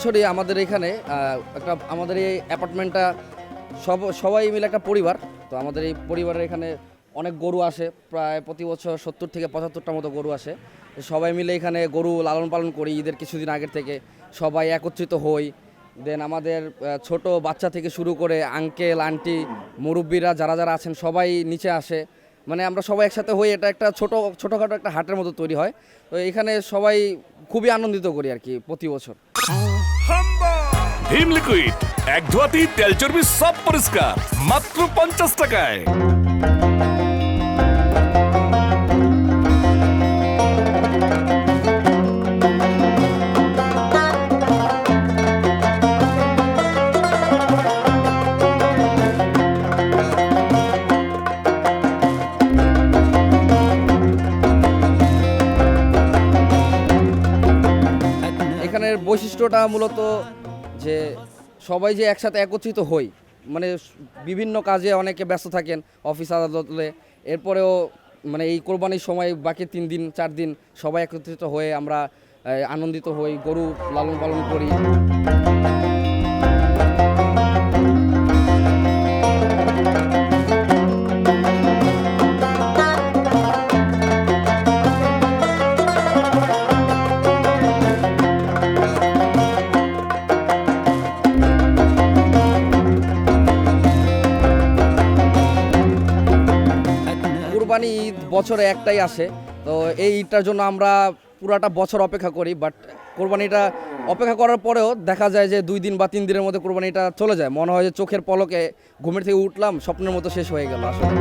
বছরই আমাদের এখানে আমাদের এই অ্যাপার্টমেন্টটা সবাই মিলে একটা পরিবার। তো আমাদের এই পরিবারের এখানে অনেক গরু আসে, প্রায় প্রতি বছর 70 থেকে 75টা মতো গরু আসে। তো সবাই মিলে এখানে গরু লালন পালন করি। ঈদের কিছুদিন আগের থেকে সবাই একত্রিত হই। দেন আমাদের ছোট বাচ্চা থেকে শুরু করে আঙ্কেল আন্টি মুরব্বীরা যারা যারা আছেন সবাই নিচে আসে, মানে আমরা সবাই একসাথে হই। এটা একটা ছোটোখাটো একটা হাটের মতো তৈরি হয়। তো এখানে সবাই খুবই আনন্দিত করি আর কি প্রতি বছর। ভীম লিকুইড এক ধোয়াতেই তেল চর্বি সব পরিষ্কার মাত্র 50 টাকায়। এখানের বৈশিষ্ট্যটা মূলত যে সবাই যে একসাথে একত্রিত হই, মানে বিভিন্ন কাজে অনেকে ব্যস্ত থাকেন অফিস আদালতে, এরপরেও মানে এই কোরবানির সময় বাকি 3 দিন 4 দিন সবাই একত্রিত হয়ে আমরা আনন্দিত হই, গরু লালন পালন করি। কোরবানি ঈদ বছরে একটাই আসে, তো এই ঈদটার জন্য আমরা পুরাটা বছর অপেক্ষা করি। বাট কোরবানিটা অপেক্ষা করার পরেও দেখা যায় যে 2 দিন বা 3 দিনের মধ্যে কোরবানিটা চলে যায়। মনে হয় যে চোখের পলকে ঘুমের থেকে উঠলাম, স্বপ্নের মতো শেষ হয়ে গেল আসলে।